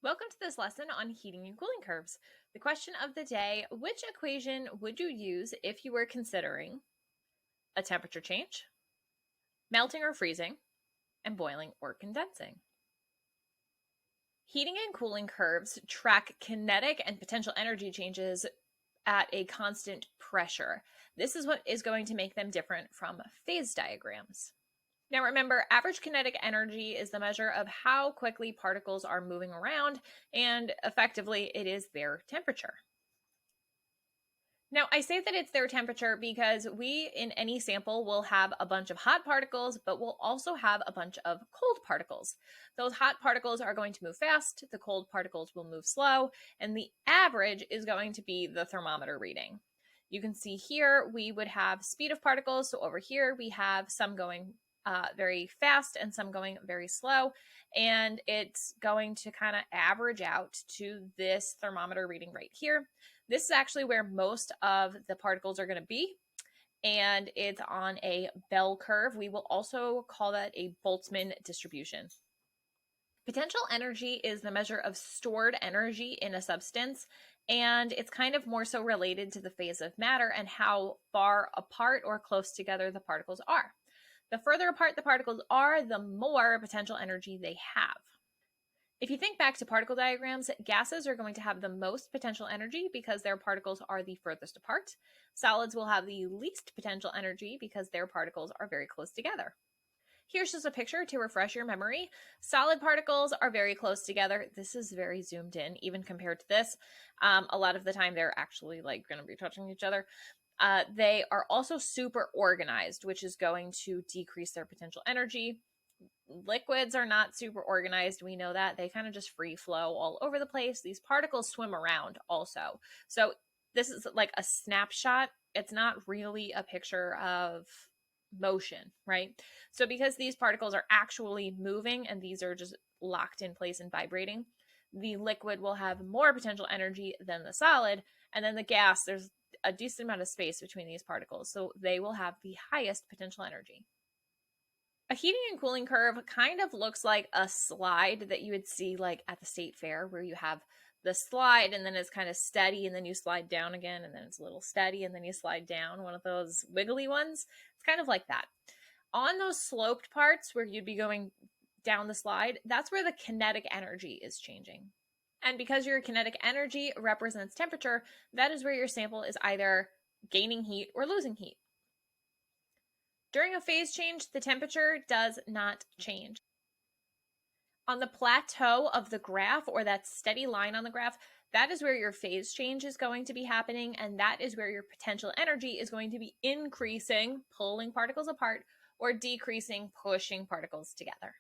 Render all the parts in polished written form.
Welcome to this lesson on heating and cooling curves. The question of the day, which equation would you use if you were considering a temperature change, melting or freezing, and boiling or condensing? Heating and cooling curves track kinetic and potential energy changes at a constant pressure. This is what is going to make them different from phase diagrams. Now remember, average kinetic energy is the measure of how quickly particles are moving around, and effectively it is their temperature. Now I say that it's their temperature because we in any sample will have a bunch of hot particles, but we'll also have a bunch of cold particles. Those hot particles are going to move fast, the cold particles will move slow, and the average is going to be the thermometer reading. You can see here we would have speed of particles, so over here we have some going very fast and some going very slow. And it's going to kind of average out to this thermometer reading right here. This is actually where most of the particles are going to be. And it's on a bell curve. We will also call that a Boltzmann distribution. Potential energy is the measure of stored energy in a substance, and it's kind of more so related to the phase of matter and how far apart or close together the particles are. The further apart the particles are, the more potential energy they have. If you think back to particle diagrams, gases are going to have the most potential energy because their particles are the furthest apart. Solids will have the least potential energy because their particles are very close together. Here's just a picture to refresh your memory. Solid particles are very close together. This is very zoomed in, even compared to this. A lot of the time, they're actually like going to be touching each other. They are also super organized, which is going to decrease their potential energy. Liquids are not super organized. We know that. They kind of just free flow all over the place. These particles swim around also. So this is like a snapshot. It's not really a picture of motion, right? So because these particles are actually moving and these are just locked in place and vibrating, the liquid will have more potential energy than the solid. And then the gas, there's a decent amount of space between these particles, so they will have the highest potential energy. A heating and cooling curve kind of looks like a slide that you would see like at the state fair, where you have the slide and then it's kind of steady and then you slide down again and then it's a little steady and then you slide down, one of those wiggly ones. It's kind of like that. On those sloped parts where you'd be going down the slide, that's where the kinetic energy is changing. And because your kinetic energy represents temperature, that is where your sample is either gaining heat or losing heat. During a phase change, the temperature does not change. On the plateau of the graph, or that steady line on the graph, that is where your phase change is going to be happening, and that is where your potential energy is going to be increasing, pulling particles apart, or decreasing, pushing particles together.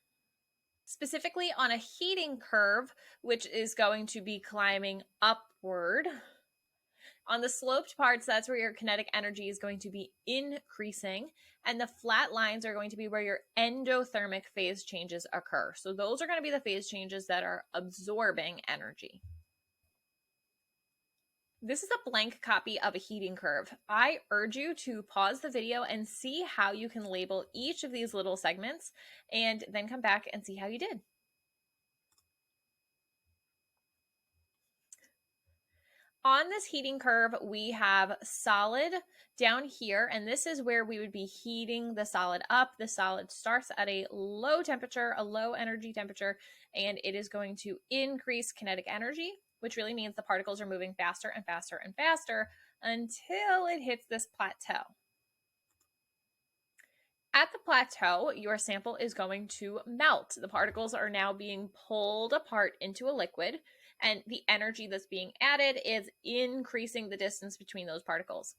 Specifically on a heating curve, which is going to be climbing upward, on the sloped parts, that's where your kinetic energy is going to be increasing, and the flat lines are going to be where your endothermic phase changes occur. So those are going to be the phase changes that are absorbing energy. This is a blank copy of a heating curve. I urge you to pause the video and see how you can label each of these little segments, and then come back and see how you did. On this heating curve, we have solid down here, and this is where we would be heating the solid up. The solid starts at a low temperature, a low energy temperature, and it is going to increase kinetic energy, which really means the particles are moving faster and faster and faster until it hits this plateau. At the plateau, your sample is going to melt. The particles are now being pulled apart into a liquid, and the energy that's being added is increasing the distance between those particles.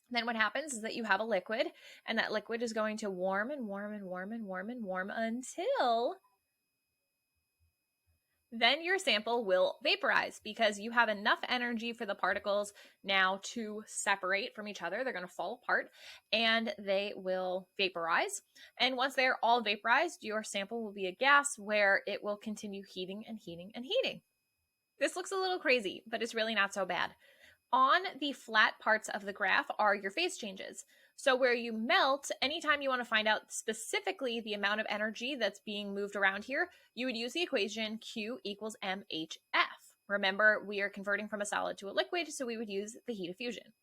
Then what happens is that you have a liquid, and that liquid is going to warm and warm and warm and warm and warm until then your sample will vaporize, because you have enough energy for the particles now to separate from each other. They're going to fall apart and they will vaporize. And once they're all vaporized, your sample will be a gas where it will continue heating and heating and heating. This looks a little crazy, but it's really not so bad. On the flat parts of the graph are your phase changes. So where you melt, anytime you want to find out specifically the amount of energy that's being moved around here, you would use the equation Q equals mHf. Remember, we are converting from a solid to a liquid, so we would use the heat of fusion.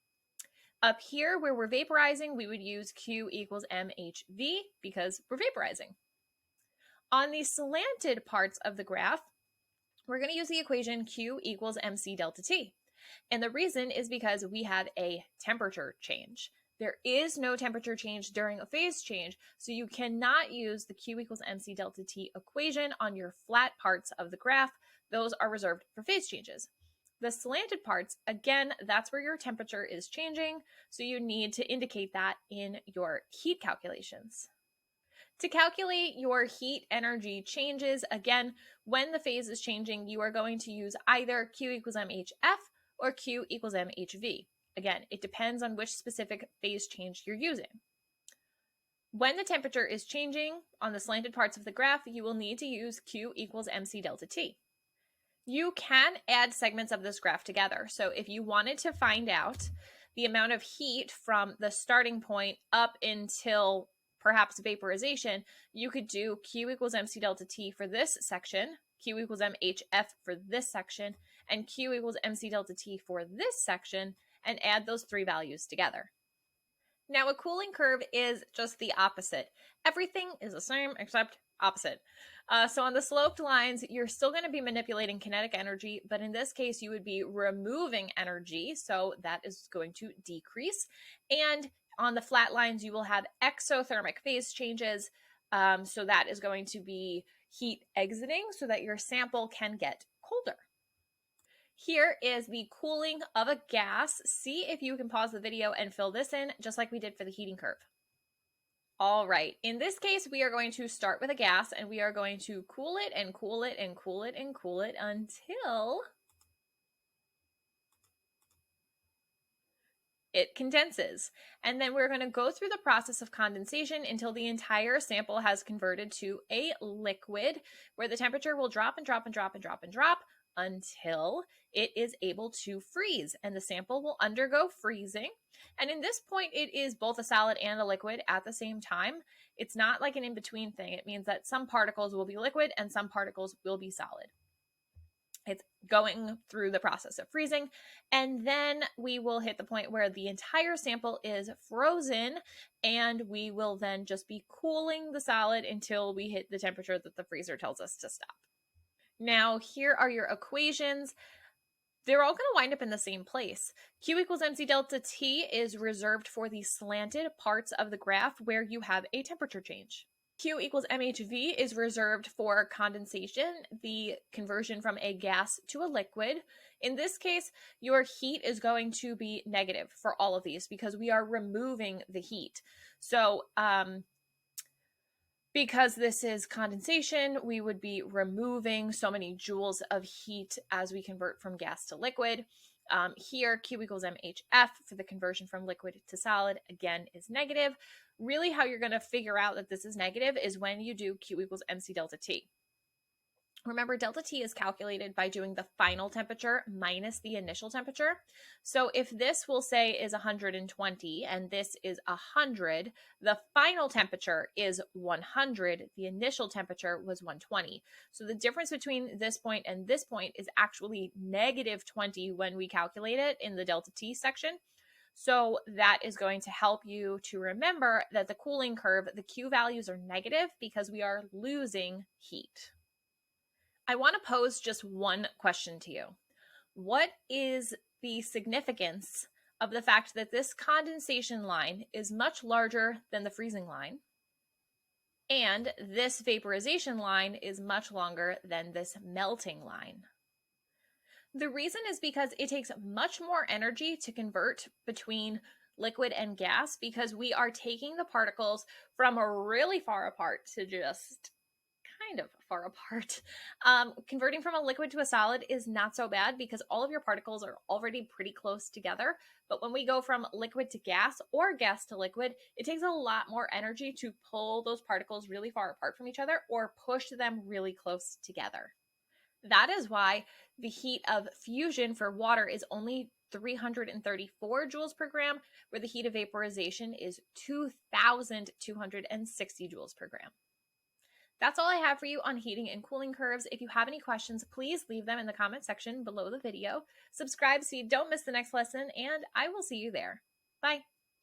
Up here, where we're vaporizing, we would use Q equals mHv because we're vaporizing. On the slanted parts of the graph, we're going to use the equation Q equals mc delta T. And the reason is because we have a temperature change. There is no temperature change during a phase change, so you cannot use the Q equals mc delta T equation on your flat parts of the graph. Those are reserved for phase changes. The slanted parts, again, that's where your temperature is changing, so you need to indicate that in your heat calculations. To calculate your heat energy changes, again, when the phase is changing, you are going to use either Q equals mHf or Q equals mHv. Again, it depends on which specific phase change you're using. When the temperature is changing on the slanted parts of the graph, you will need to use Q equals mc delta T. You can add segments of this graph together. So if you wanted to find out the amount of heat from the starting point up until perhaps vaporization, you could do Q equals mc delta T for this section, Q equals mHf for this section, and Q equals mc delta T for this section, and add those three values together. Now, a cooling curve is just the opposite. Everything is the same except opposite. So on the sloped lines, you're still going to be manipulating kinetic energy, but in this case, you would be removing energy, so that is going to decrease. And on the flat lines, you will have exothermic phase changes, so that is going to be heat exiting so that your sample can get colder. Here is the cooling of a gas. See if you can pause the video and fill this in, just like we did for the heating curve. All right, in this case, we are going to start with a gas and we are going to cool it and cool it and cool it and cool it until it condenses. And then we're going to go through the process of condensation until the entire sample has converted to a liquid where the temperature will drop and drop and drop and drop and drop until it is able to freeze, and the sample will undergo freezing. And in this point, it is both a solid and a liquid at the same time. It's not like an in-between thing. It means that some particles will be liquid and some particles will be solid. It's going through the process of freezing, and then we will hit the point where the entire sample is frozen, and we will then just be cooling the solid until we hit the temperature that the freezer tells us to stop. Now, here are your equations. They're all going to wind up in the same place. Q equals mc delta T is reserved for the slanted parts of the graph where you have a temperature change. Q equals mHv is reserved for condensation, the conversion from a gas to a liquid. In this case, your heat is going to be negative for all of these because we are removing the heat. So, because this is condensation, we would be removing so many joules of heat as we convert from gas to liquid. Here, Q equals mHf for the conversion from liquid to solid, again, is negative. Really, how you're going to figure out that this is negative is when you do Q equals mc delta T. Remember, delta T is calculated by doing the final temperature minus the initial temperature. So if this, we'll say, is 120 and this is 100, the final temperature is 100. The initial temperature was 120. So the difference between this point and this point is actually negative 20 when we calculate it in the delta T section. So that is going to help you to remember that the cooling curve, the Q values are negative because we are losing heat. I want to pose just one question to you. What is the significance of the fact that this condensation line is much larger than the freezing line, and this vaporization line is much longer than this melting line? The reason is because it takes much more energy to convert between liquid and gas because we are taking the particles from really far apart to just kind of far apart. Converting from a liquid to a solid is not so bad because all of your particles are already pretty close together. But when we go from liquid to gas or gas to liquid, it takes a lot more energy to pull those particles really far apart from each other or push them really close together. That is why the heat of fusion for water is only 334 joules per gram, where the heat of vaporization is 2,260 joules per gram. That's all I have for you on heating and cooling curves. If you have any questions, please leave them in the comment section below the video. Subscribe so you don't miss the next lesson, and I will see you there. Bye.